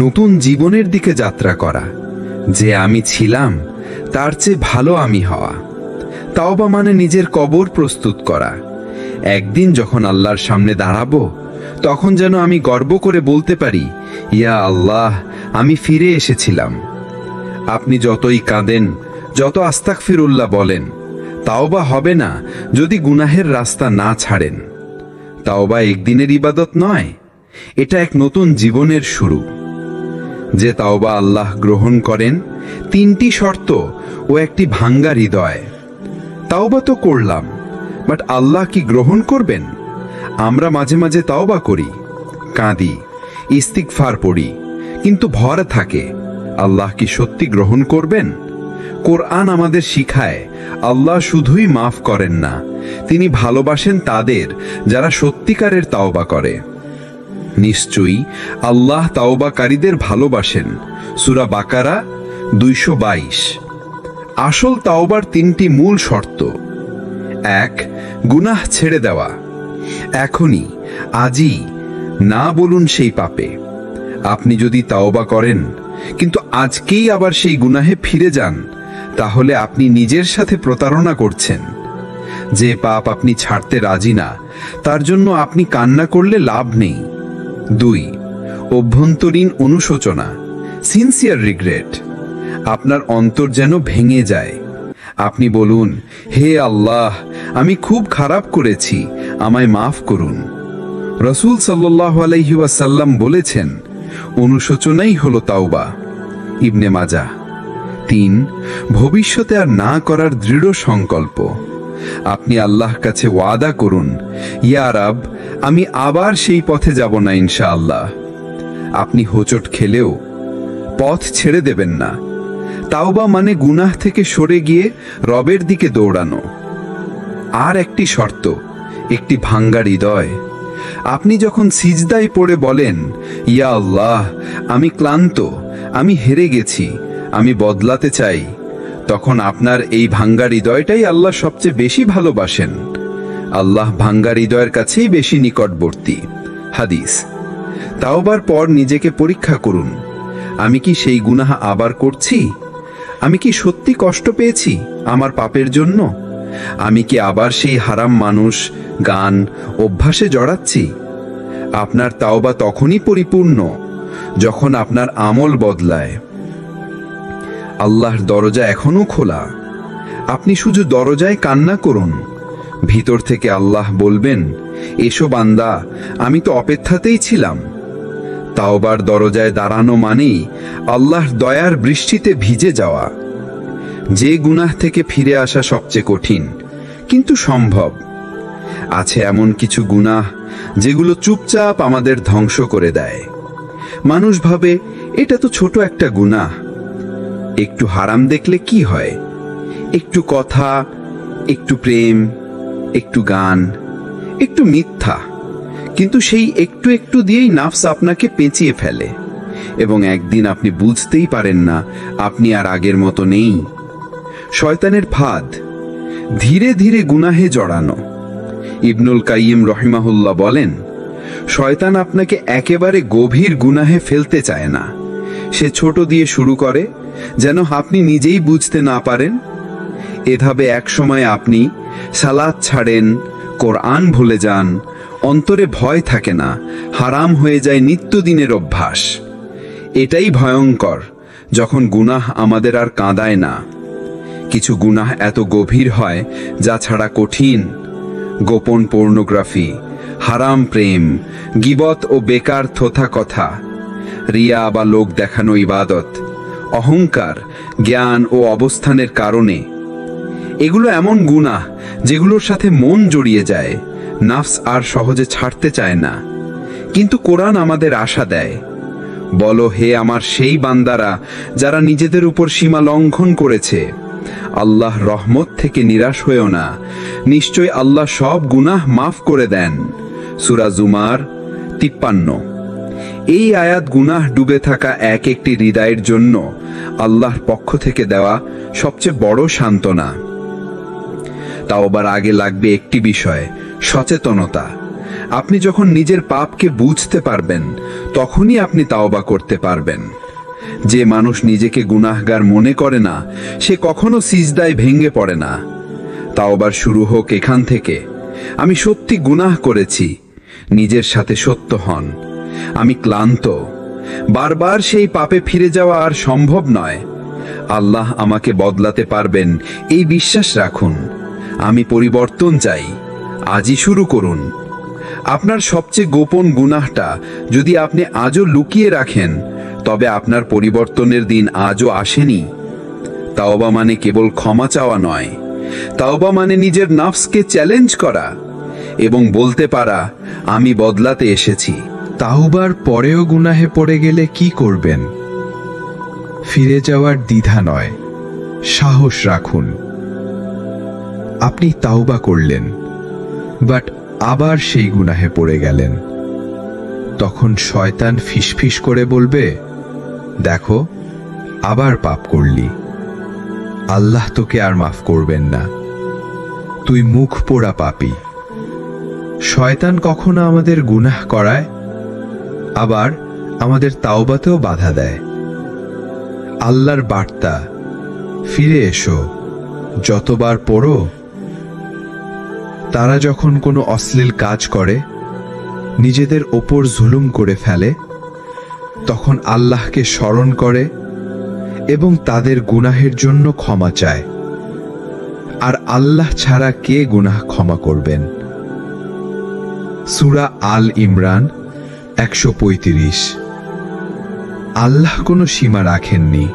নতুন জীবনের দিকে যাত্রা করা। যে আমি ছিলাম তার চেয়ে ভালো আমি হওয়া। তাওবা মানে নিজের কবর প্রস্তুত করা। একদিন যখন আল্লাহর সামনে দাঁড়াবো, তখন যেন আমি গর্ব করে বলতে পারি, ইয়া আল্লাহ, আমি ফিরে এসেছিলাম। আপনি যতই কাঁদেন, যত আস্তাগফিরুল্লাহ বলেন, তাওবা হবে না যদি গুনাহের রাস্তা না ছাড়েন। তাওবা একদিনের ইবাদত নয়, এটা এক নতুন জীবনের শুরু। যে তাওবা আল্লাহ গ্রহণ করেন, 3টি শর্ত ও একটি ভাঙ্গা হৃদয়। তাওবা তো করলাম, বাট আল্লাহ কি গ্রহণ করবেন? আমরা মাঝে মাঝে তাওবা করি, কাঁদি, ইস্তিগফার পড়ি, কিন্তু ভর থাকে আল্লাহ কি সত্যি গ্রহণ করবেন? কোরআন আমাদের শিখায় আল্লাহ শুধুই মাফ করেন না, তিনি ভালোবাসেন তাদের যারা সত্যিকারের তাওবা করে। নিশ্চয়ই আল্লাহ তাওবাকারীদের ভালোবাসেন। সূরা বাকারা 222। আসল তাওবার 3টি মূল শর্ত। 1, গুনাহ ছেড়ে দেওয়া। এখনই, আজই না বলুন সেই পাপে। আপনি যদি তাওবা করেন কিন্তু আজকেই আবার সেই গুনাহে ফিরে যান, তাহলে আপনি নিজের সাথে প্রতারণা করছেন। যে পাপ আপনি ছাড়তে রাজি না, তার জন্য আপনি কান্না করলে লাভ নেই। 2, অভ্যন্তরীণ অনুশোচনা, সিনসিয়ার রিগ্রেট। আপনার অন্তর যেন ভেঙে যায়। আপনি বলুন, হে আল্লাহ, আমি খুব খারাপ করেছি, আমায় মাফ করুন। রাসূল সাল্লাল্লাহু আলাইহি ওয়াসাল্লাম বলেছেন, অনুশোচনাই হলো তাওবা। ইবনে মাজাহ। 3, ভবিষ্যতে আর না করার দৃঢ় সংকল্প। আপনি আল্লাহর কাছে ওয়াদা করুন, ইয়া রাব, আমি আবার সেই পথে যাব না ইনশাআল্লাহ। আপনি হোঁচট খেলেও পথ ছেড়ে দেবেন না। তাওবা মানে গুনাহ থেকে সরে গিয়ে রবের দিকে দৌড়ানো। আর একটি শর্ত, একটি ভাঙ্গা হৃদয়। আপনি যখন সিজদায় পড়ে বলেন, ইয়া আল্লাহ, আমি ক্লান্ত, আমি হেরে গেছি, আমি বদলাতে চাই, তখন আপনার এই ভাঙ্গা হৃদয়টাই আল্লাহ সবচেয়ে বেশি ভালোবাসেন। আল্লাহ ভাঙ্গা হৃদয়ের কাছেই বেশি নিকটবর্তী। হাদিস। তাওবার পর নিজেকে পরীক্ষা করুন, আমি কি সেই গুনাহ আবার করছি? আমি কি সত্যি কষ্ট পেয়েছি আমার পাপের জন্য? আমি কি আবার সেই হারাম মানুষ, গান, অভ্যাসে জড়াচ্ছি? আপনার তাওবা তখনই পরিপূর্ণ যখন আপনার আমল বদলায়। আল্লাহর দরজা এখনো খোলা। আপনি শুধু দরজায় কান্না করুন। ভিতর থেকে আল্লাহ বলবেন, এসো বান্দা, আমি তো অপেক্ষাতেই ছিলাম। তাওবার দরজায় দাঁড়ানো মানেই আল্লাহর দয়ার বৃষ্টিতে ভিজে যাওয়া। যে গুনাহ থেকে ফিরে আসা সবচেয়ে কঠিন, কিন্তু সম্ভব। আছে এমন কিছু গুনাহ যেগুলো চুপচাপ আমাদের ধ্বংস করে দেয়। মানুষ ভাবে এটা তো ছোট একটা গুনাহ, একটু হারাম দেখলে কি হয়, একটু কথা, একটু প্রেম, একটু গান, একটু মিথ্যা। কিন্তু সেই একটু একটু দিয়েই নাফস আপনাকে পেঁচিয়ে ফেলে, এবং একদিন আপনি বুঝতেই পারেন না আপনি আর আগের মতো নেই। শয়তানের ফাঁদ, ধীরে ধীরে গুনাহে জড়ানো। ইবনুল কাইয়িম রহিমাহুল্লাহ বলেন, শয়তান আপনাকে একেবারে গভীর গুনাহে ফেলতে চায় না। সে ছোট দিয়ে শুরু করে, যেন আপনি নিজেই বুঝতে না পারেন। এভাবে এক সময় আপনি সালাত ছাড়েন, কোরআন ভুলে যান, অন্তরে ভয় থাকে না, হারাম হয়ে যায় নিত্যদিনের অভ্যাস। এটাই ভয়ঙ্কর, যখন গুনাহ আমাদের আর কাঁদায় না। কিছু গুনাহ এত গভীর হয় যা ছাড়া কঠিন। গোপন পর্নোগ্রাফি, হারাম প্রেম, গীবত ও বেকার থোথা কথা, রিয়া বা লোক দেখানো ইবাদত, অহংকার, জ্ঞান ও অবস্থানের কারণে। এগুলো এমন গুনাহ যেগুলোর সাথে মন জড়িয়ে যায়, নাফস আর সহজে ছাড়তে চায় না। কিন্তু কোরআন আমাদের আশা দেয়, বলো, হে আমার সেই বান্দারা যারা নিজেদের উপর সীমা লঙ্ঘন করেছে, আল্লাহ রহমত থেকে নিরাশ হয়েও না, নিশ্চয় আল্লাহ সব গুনাহ মাফ করে দেন। সূরা জুমার 53। এই আয়াত গুনাহ ডুবে থাকা এক একটি হৃদয়ের জন্য আল্লাহর পক্ষ থেকে দেওয়া সবচেয়ে বড় সান্ত্বনা। তাওবার আগে লাগবে একটি বিষয়, সচেতনতা। আপনি যখন নিজের পাপকে বুঝতে পারবেন, তখনই আপনি তাওবা করতে পারবেন। যে মানুষ নিজেকে গুনাহগার মনে করে না, সে কখনো সিজদায় ভেঙে পড়ে না। তাওবার শুরু হোক এখান থেকে। আমি সত্যি গুনাহ করেছি। নিজের সাথে সত্য হন। আমি ক্লান্ত। বারবার সেই পাপে ফিরে যাওয়া আর সম্ভব নয়। আল্লাহ আমাকে বদলাতে পারবেন এই বিশ্বাস রাখুন। আমি পরিবর্তন চাই। আজই শুরু করুন। আপনার সবচেয়ে গোপন গুনাহটা যদি আপনি আজও লুকিয়ে রাখেন, তবে আপনার পরিবর্তনের দিন আজও আসেনি। তাওবা মানে কেবল ক্ষমা চাওয়া নয়। তাওবা মানে নিজের নফসকে চ্যালেঞ্জ করা এবং বলতে পারা, আমি বদলাতে এসেছি। তাওবার পরেও গুনাহে পড়ে গেলে কি করবেন? ফিরে যাওয়ার দ্বিধা নয়, সাহস রাখুন। আপনি তাওবা করলেন, বাট আবার সেই গুনাহে পড়ে গেলেন। তখন শয়তান ফিসফিস করে বলবে, দেখো আবার পাপ করলি, আল্লাহ তোকে আর মাফ করবেন না, তুই মুখ পোড়া পাপী। শয়তান কখনো আমাদের গুনাহ করায়, আবার আমাদের তাওবাতেও বাধা দেয়। আল্লাহর বার্তা, ফিরে এসো, যতবার পড়ো। তারা যখন কোনো অশ্লীল কাজ করে, নিজেদের ওপর জুলুম করে ফেলে, তখন আল্লাহকে স্মরণ করে এবং তাদের গুনাহের জন্য ক্ষমা চায়। আর আল্লাহ ছাড়া কে গুনাহ ক্ষমা করবেন? সূরা আল ইমরান 135। আল্লাহ কোনো সীমা রাখেননি।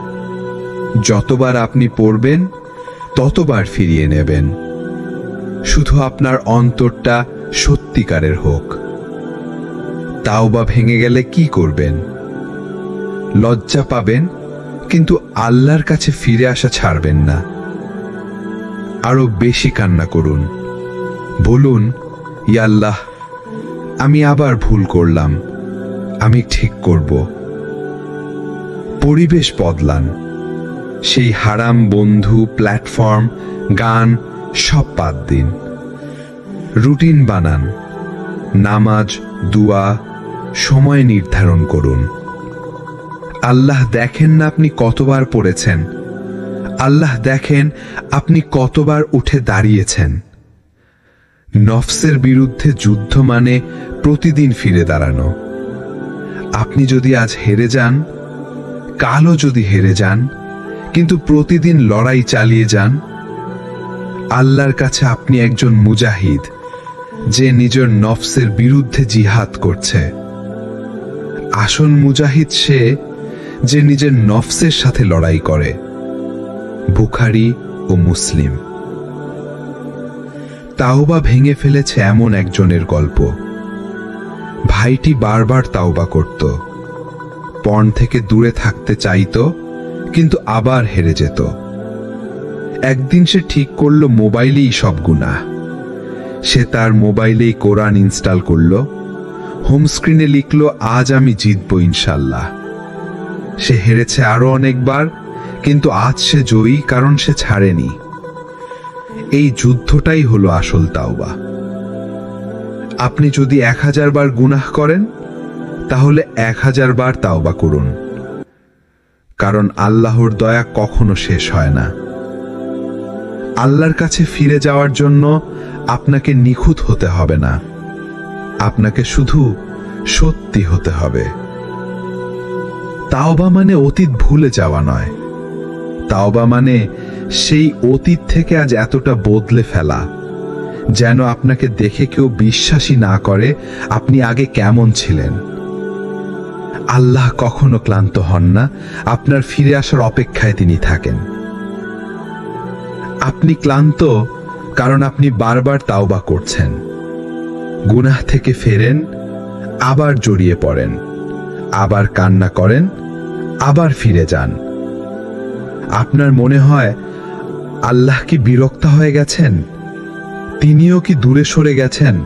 যতবার আপনি পড়বেন ততবার ফিরিয়ে নেবেন, শুধু আপনার অন্তরটা সত্যিকারের হোক। তাওবা ভেঙে গেলে কি করবেন? লজ্জা পাবেন, কিন্তু আল্লাহর কাছে ফিরে আসা ছাড়বেন না। আরো বেশি কান্না করুন। বলুন, ইয়া আল্লাহ, আমি আবার ভুল করলাম, আমি ঠিক করব। পরিবেশ বদলান। সেই হারাম বন্ধু, প্ল্যাটফর্ম, গান সব বাদ দিন। রুটিন বানান। নামাজ, দুয়া, সময় নির্ধারণ করুন। আল্লাহ দেখেন না আপনি কতবার পড়েছেন, আল্লাহ দেখেন আপনি কতবার উঠে দাঁড়িয়েছেন। নফসের বিরুদ্ধে যুদ্ধ মানে প্রতিদিন ফিরে দাঁড়ানো। আপনি যদি আজ হেরে যান, কালও যদি হেরে যান, কিন্তু প্রতিদিন লড়াই চালিয়ে যান, আল্লাহর কাছে আপনি একজন মুজাহিদ, যে নিজের নফসের বিরুদ্ধে জিহাদ করছে। আসল মুজাহিদ সে যে নিজের নফসের সাথে লড়াই করে। বুখারী ও মুসলিম। তাওবা ভেঙে ফেলেছে এমন একজনের গল্প। ভাইটি বারবার তাওবা করত, পর্ন থেকে দূরে থাকতে চাইতো, কিন্তু আবার হেরে যেত। একদিন সে ঠিক করল মোবাইলেই সব গুনাহ। সে তার মোবাইলেই কোরআন ইনস্টল করল, হোম স্ক্রিনে লিখল, আজ আমি জিতব ইনশাল্লাহ। সে হেরেছে আরো অনেকবার, কিন্তু আজ সে জয়ী, কারণ সে ছাড়েনি। এই যুদ্ধটাই হলো আসল তাওবা। আপনি যদি 1000 বার গুনাহ করেন, তাহলে 1000 বার তাওবা করুন, কারণ আল্লাহর দয়া কখনো শেষ হয় না। আল্লাহর কাছে ফিরে যাওয়ার জন্য আপনাকে নিখুঁত হতে হবে না, আপনাকে শুধু সত্যি হতে হবে। তাওবা মানে অতীত ভুলে যাওয়া নয়। তাওবা মানে সেই অতীত থেকে আজ এতটা বদলে ফেলা, যেন আপনাকে দেখে কেউ বিশ্বাসই না করে আপনি আগে কেমন ছিলেন। আল্লাহ কখনো ক্লান্ত হন না, আপনার ফিরে আসার অপেক্ষায় তিনি থাকেন। আপনি ক্লান্ত কারণ আপনি বারবার তাওবা করছেন। গুনাহ থেকে ফেরেন, আবার জড়িয়ে পড়েন, আবার কান্না করেন, আবার ফিরে যান। আপনার মনে হয় আল্লাহ কি বিরক্ত হয়ে গেছেন, তিনিও কি দূরে সরে গেছেন?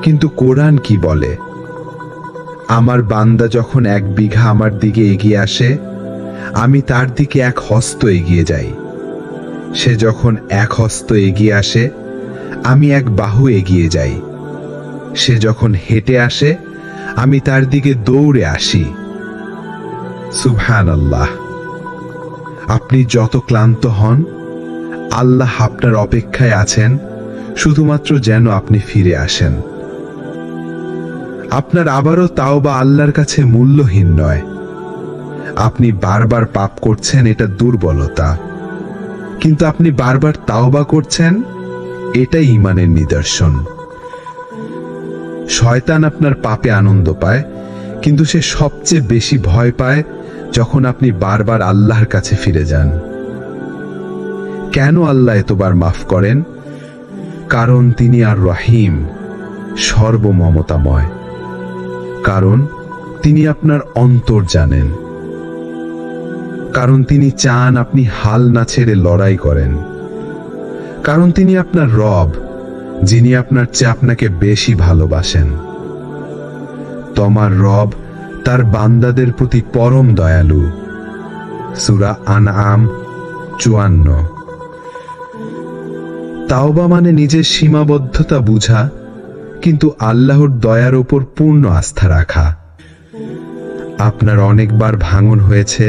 কিন্তু কোরআন কি বলে? আমার বান্দা যখন 1 বিঘা আমার দিকে এগিয়ে আসে, আমি তার দিকে 1 হস্ত এগিয়ে যাই। সে যখন 1 হস্ত এগিয়ে আসে, আমি 1 বাহু এগিয়ে যাই। সে যখন হেঁটে আসে, আমি তার দিকে দৌড়ে আসি। সুবহানাল্লাহ। আপনি যত ক্লান্ত হন, আল্লাহ আপনার অপেক্ষায় আছেন শুধুমাত্র যেন আপনি ফিরে আসেন। আপনার আবারও তাওবা আল্লাহর কাছে মূল্যহীন নয়। আপনি বারবার পাপ করছেন, এটা দুর্বলতা, কিন্তু আপনি বারবার তাওবা করছেন, এটাই ঈমানের নিদর্শন। শয়তান আপনার পাপে আনন্দ পায়, কিন্তু সে সবচেয়ে বেশি ভয় পায় যখন আপনি বারবার আল্লাহর কাছে ফিরে যান। কেন আল্লাহ এতবার মাফ করেন? কারণ তিনি আর রহিম, সর্বমমতাময়। কারণ তিনি আপনার অন্তর জানেন। কারণ তিনি চান আপনি হাল না ছেড়ে লড়াই করেন। কারণ তিনি আপনার রব, যিনি আপনার চেয়ে আপনাকে বেশি ভালোবাসেন। তোমার রব তার বান্দাদের প্রতি পরম দয়ালু। সূরা আনআম 54। তাওবা মানে নিজের সীমাবদ্ধতা বুঝা, কিন্তু আল্লাহর দয়ার ওপর পূর্ণ আস্থা রাখা। আপনার অনেকবার ভাঙন হয়েছে,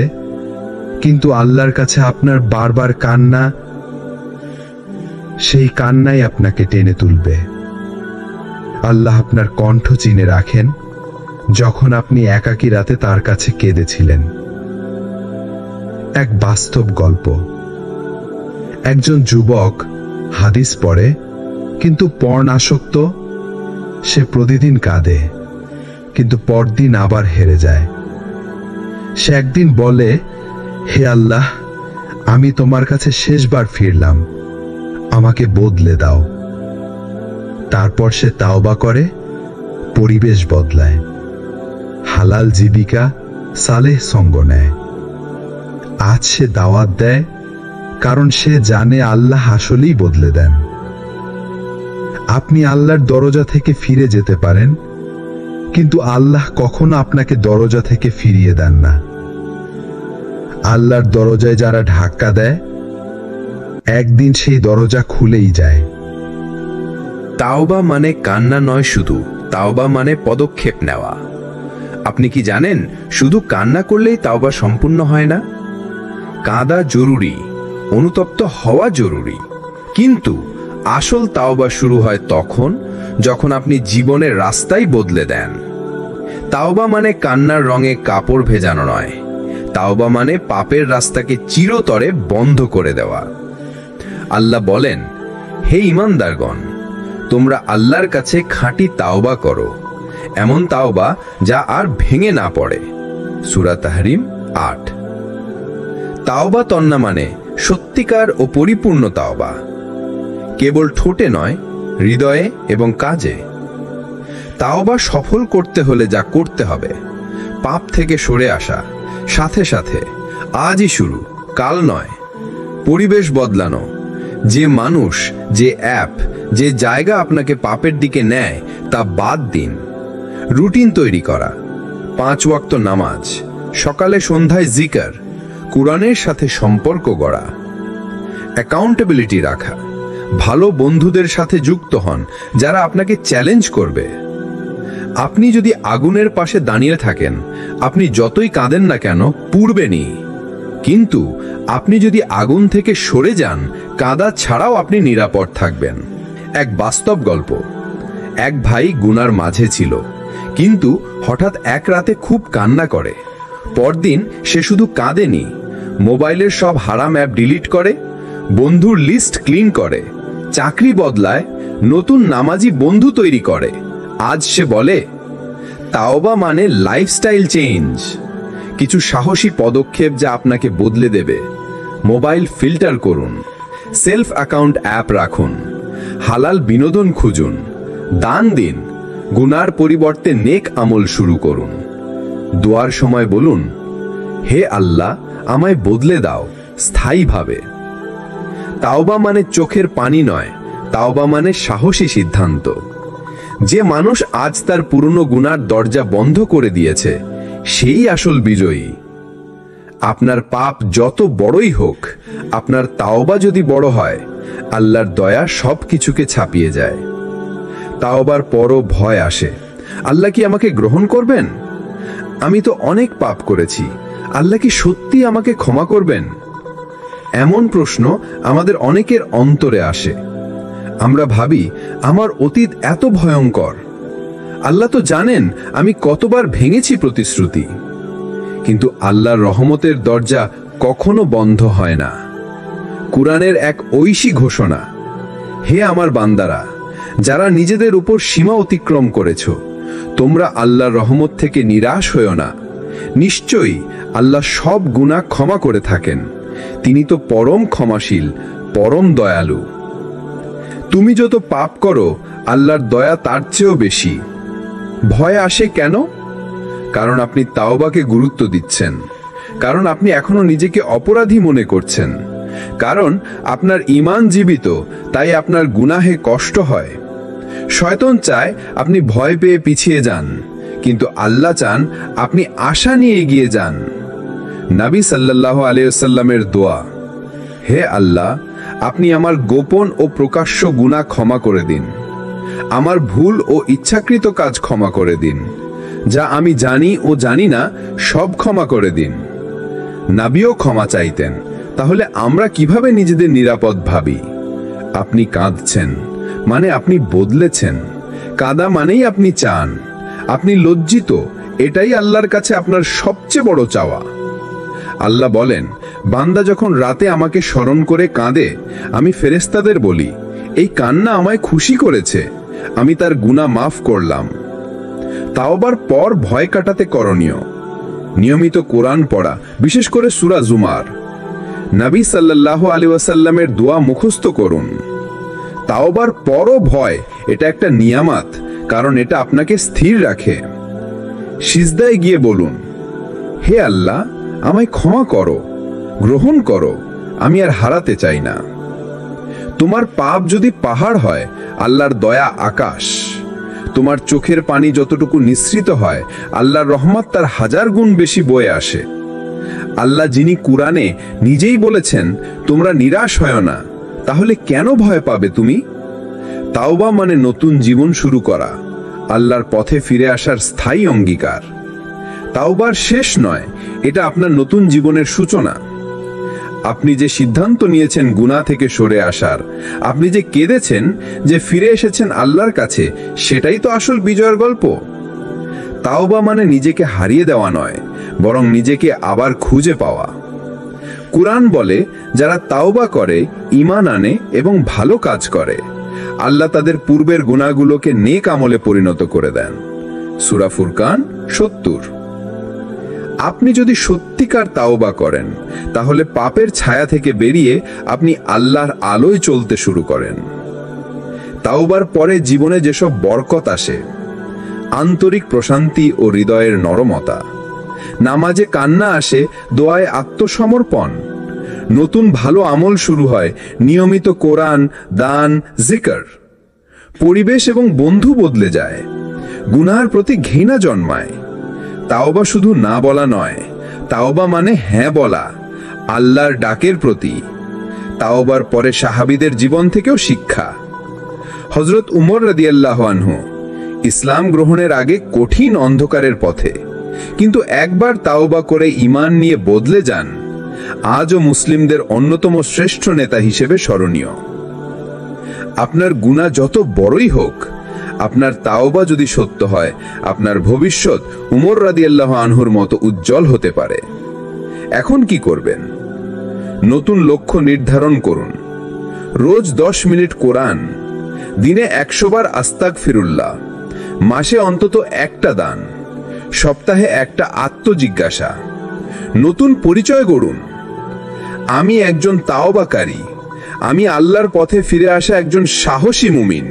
কিন্তু আল্লাহর কাছে আপনার বারবার কান্না, সেই কান্নাই আপনাকে টেনে তুলবে। আল্লাহ আপনার কণ্ঠ চিনে রাখেন যখন আপনি একাকী রাতে তার কাছে কেঁদেছিলেন। এক বাস্তব গল্প। একজন যুবক হাদিস পড়ে, কিন্তু পর্ণাসক্ত। সে প্রতিদিন কাঁদে, কিন্তু পরদিন আবার হেরে যায়। সে একদিন বলে, হে আল্লাহ, আমি তোমার কাছে শেষবার ফিরলাম, আমাকে বদলে দাও। তারপর সে তাওবা করে, পরিবেশ বদলায়, হালাল জীবিকা, সালেহ সঙ্গ নেয়। আজ সে দাওয়াত দেয়, কারণ সে জানে আল্লাহ আসলেই বদলে দেন। আপনি আল্লাহর দরজা থেকে ফিরে যেতে পারেন, কিন্তু আল্লাহ কখনো আপনাকে দরজা থেকে ফিরিয়ে দেন না। আল্লাহর দরজায় যারা ধাক্কা দেয়, একদিন সেই দরজা খুলেই যায়। তাওবা মানে কান্না নয় শুধু, তাওবা মানে পদক্ষেপ নেওয়া। আপনি কি জানেন, শুধু কান্না করলেই তাওবা সম্পূর্ণ হয় না। কাঁদা জরুরি, অনুতপ্ত হওয়া জরুরি, কিন্তু আসল তাওবা শুরু হয় তখন যখন আপনি জীবনের রাস্তাই বদলে দেন। তাওবা মানে কান্নার রঙে কাপড় ভেজানো নয়। তাওবা মানে পাপের রাস্তাকে চিরতরে বন্ধ করে দেওয়া। আল্লাহ বলেন, হে ঈমানদারগণ, তোমরা আল্লাহর কাছে খাঁটি তাওবা করো, এমন তাওবা যা আর ভেঙে না পড়ে। সূরা তাহরিম 8। তাওবা তন্না মানে সত্যিকার ও পরিপূর্ণ তাওবা, কেবল ঠোঁটে নয়, হৃদয়ে এবং কাজে। তাওবা সফল করতে হলে যা করতে হবে, পাপ থেকে সরে আসা, সাথে সাথে আজই শুরু, কাল নয়। পরিবেশ বদলানো, যে মানুষ, যে অ্যাপ, যে জায়গা আপনাকে পাপের দিকে নেয় তা বাদ দিন। রুটিন তৈরি করা, 5 ওয়াক্ত নামাজ, সকালে সন্ধ্যায় জিকির, কুরআনের সাথে সম্পর্ক গড়া। অ্যাকাউন্টেবিলিটি রাখা, ভালো বন্ধুদের সাথে যুক্ত হন যারা আপনাকে চ্যালেঞ্জ করবে। আপনি যদি আগুনের পাশে দাঁড়িয়ে থাকেন, আপনি যতই কাঁদেন না কেন পুড়বেনই। কিন্তু আপনি যদি আগুন থেকে সরে যান, কাঁদা ছাড়াও আপনি নিরাপদ থাকবেন। এক বাস্তব গল্প। এক ভাই গুনার মাঝে ছিল, কিন্তু হঠাৎ এক রাতে খুব কান্না করে। পরদিন সে শুধু কাঁদেনি, মোবাইলের সব হারাম অ্যাপ ডিলিট করে, বন্ধুর লিস্ট ক্লিন করে, চাকরি বদলায়, নতুন নামাজি বন্ধু তৈরি করে। আজ সে বলে, তাওবা মানে লাইফস্টাইল চেঞ্জ। কিছু সাহসী পদক্ষেপ যা আপনাকে বদলে দেবে। মোবাইল ফিল্টার করুন, সেলফ অ্যাকাউন্ট অ্যাপ রাখুন, হালাল বিনোদন খুঁজুন, দান দিন, গুনার পরিবর্তে নেক আমল শুরু করুন। দোয়ার সময় বলুন, হে আল্লাহ, আমায় বদলে দাও স্থায়ীভাবে। তাওবা মানে চোখের পানি নয়, তাওবা মানে সাহসী সিদ্ধান্ত। যে মানুষ আজ তার পুরনো গুনার দরজা বন্ধ করে দিয়েছে, সেই আসল বিজয়ী। আপনার পাপ যত বড়ই হোক, আপনার তাওবা যদি বড় হয়, আল্লাহর দয়া সবকিছুকে ছাপিয়ে যায়। তাওবার পরও ভয় আসে, আল্লাহ কি আমাকে গ্রহণ করবেন? আমি তো অনেক পাপ করেছি, আল্লাহ কি সত্যি আমাকে ক্ষমা করবেন? এমন প্রশ্ন আমাদের অনেকের অন্তরে আসে। আমরা ভাবি, আমার অতীত এত ভয়ঙ্কর, আল্লাহ তো জানেন আমি কতবার ভেঙেছি প্রতিশ্রুতি। কিন্তু আল্লাহর রহমতের দরজা কখনো বন্ধ হয় না। কুরআনের এক ঐশী ঘোষণা, হে আমার বান্দারা, যারা নিজেদের উপর সীমা অতিক্রম করেছ, তোমরা আল্লাহর রহমত থেকে নিরাশ হয়ো না। নিশ্চয়ই আল্লাহ সব গুনাহ ক্ষমা করে থাকেন, তিনি তো পরম ক্ষমাশীল, পরম দয়ালু। তুমি যত পাপ করো, আল্লাহর দয়া তার চেয়েও বেশি। ভয় আসে কেন? কারণ আপনি তাওবাকে গুরুত্ব দিচ্ছেন, কারণ আপনি এখনো নিজেকে অপরাধী মনে করছেন, কারণ আপনার ঈমান জীবিত, তাই আপনার গুনাহে কষ্ট হয়। শয়তান চায় আপনি ভয় পেয়ে পিছিয়ে যান, কিন্তু আল্লাহ চান আপনি আশা নিয়ে এগিয়ে যান। নবী সাল্লাল্লাহু আলাইহি ওয়াসাল্লামের দোয়া, হে আল্লাহ, আপনি আমার গোপন ও প্রকাশ্য গুনাহ ক্ষমা করে দিন, আমার ভুল ও ইচ্ছাকৃত কাজ ক্ষমা করে দিন, যা আমি জানি ও জানি না সব ক্ষমা করে দিন। নবীও ক্ষমা চাইতেন, তাহলে আমরা কিভাবে নিজেদের নিরাপদ ভাবি? আপনি কাঁদছেন মানে আপনি বদলেছেন, কাঁদা মানেই আপনি চান, আপনি লজ্জিত, এটাই আল্লাহর কাছে আপনার সবচেয়ে বড় চাওয়া। আল্লাহ বলেন, বান্দা যখন রাতে আমাকে স্মরণ করে কাঁদে, আমি ফেরেশতাদের বলি, এই কান্না আমায় খুশি করেছে, আমি তার গুনাহ মাফ করলাম। তাওবার পর ভয় কাটাতে করণীয়, নিয়মিত কোরআন পড়া, বিশেষ করে সূরা জুমার। নবী সাল্লাল্লাহু আলাইহি ওয়াসাল্লামের দোয়া মুখস্থ করুন। তাওবার পরও ভয়, এটা একটা নিয়ামত, কারণ এটা আপনাকে স্থির রাখে। সিজদায় গিয়ে বলুন, হে আল্লাহ, আমায় ক্ষমা করো, গ্রহণ করো, আমি আর হারাতে চাই না। তোমার পাপ যদি পাহাড় হয়, আল্লাহর দয়া আকাশ। তোমার চোখের পানি যতটুকু নিঃসৃত হয়, আল্লাহর রহমত তার 1000 গুণ বেশি বয়ে আসে। আল্লাহ যিনি কুরআনে নিজেই বলেছেন, তোমরা নিরাশ হয় না, তাহলে কেন ভয় পাবে তুমি? তাওবা মানে নতুন জীবন শুরু করা, আল্লাহর পথে ফিরে আসার স্থায়ী অঙ্গীকার। তাওবার শেষ নয়, এটা আপনার নতুন জীবনের সূচনা। আপনি যে সিদ্ধান্ত নিয়েছেন গুনাহ থেকে সরে আসার, আপনি যে কেঁদেছেন, যে ফিরে এসেছেন আল্লাহর কাছে, সেটাই তো আসল বিজয়ের গল্প। তাওবা মানে নিজেকে হারিয়ে দেওয়া নয়, বরং নিজেকে আবার খুঁজে পাওয়া। কুরআন বলে, যারা তাওবা করে, ঈমান আনে এবং ভালো কাজ করে, আল্লাহ তাদের পূর্বের গুনাহগুলোকে নেক আমলে পরিণত করে দেন। সূরা ফুরকান 70। আপনি যদি সত্যিকার তাওবা করেন, তাহলে পাপের ছায়া থেকে বেরিয়ে আপনি আল্লাহর আলোয় চলতে শুরু করেন। তাওবার পরে জীবনে যেসব বরকত আসে, আন্তরিক প্রশান্তি ও হৃদয়ের নরমতা, নামাজে কান্না আসে, দোয়ায় আত্মসমর্পণ, নতুন ভালো আমল শুরু হয়, নিয়মিত কোরআন, দান, জিকির। পরিবেশ এবং বন্ধু বদলে যায়, গুনাহের প্রতি ঘৃণা জন্মায়। তাওবা শুধু না বলা নয়, তাওবা মানে হ্যাঁ বলা, আল্লাহর ডাকের প্রতি। তাওবার পরে সাহাবীদের জীবন থেকেও শিক্ষা। হযরত উমর রাদিয়াল্লাহু আনহু ইসলাম গ্রহণের আগে কঠিন অন্ধকারের পথে, কিন্তু একবার তাওবা করে ঈমান নিয়ে বদলে যান, আজও মুসলিমদের অন্যতম শ্রেষ্ঠ নেতা হিসেবে স্মরণীয়। আপনার গুনাহ যত বড়ই হোক, আপনার তাওবা যদি সত্য হয়, আপনার ভবিষ্যৎ উমর রাদিয়াল্লাহু আনহুর মতো উজ্জ্বল হতে পারে। এখন কি করবেন? নতুন লক্ষ্য নির্ধারণ করুন। রোজ 10 মিনিট কোরআন, দিনে 100 বার আস্তাগফিরুল্লাহ, মাসে অন্তত একটা দান, সপ্তাহে একটা আত্মজিজ্ঞাসা। নতুন পরিচয় গড়ুন, আমি একজন তাওবাকারী, আমি আল্লাহর পথে ফিরে আসা একজন সাহসী মুমিন।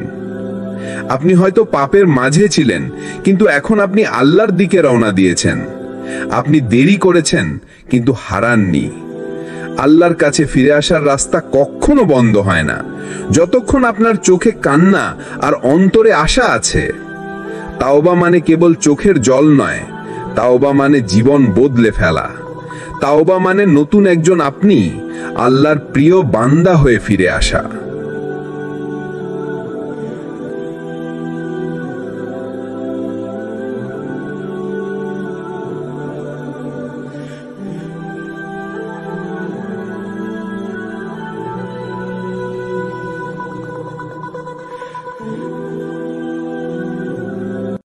আপনি হয়তো পাপের মাঝে ছিলেন, কিন্তু এখন আপনি আল্লাহর দিকে রওনা দিয়েছেন। আপনি দেরি করেছেন, কিন্তু হারাননি। আল্লাহর কাছে ফিরে আসার রাস্তা কখনো বন্ধ হয় না, যতক্ষণ আপনার চোখে কান্না আর অন্তরে আশা আছে। তাওবা মানে কেবল চোখের জল নয়, তাওবা মানে জীবন বদলে ফেলা। তাওবা মানে নতুন একজন আপনি, আল্লাহর প্রিয় বান্দা হয়ে ফিরে আসা।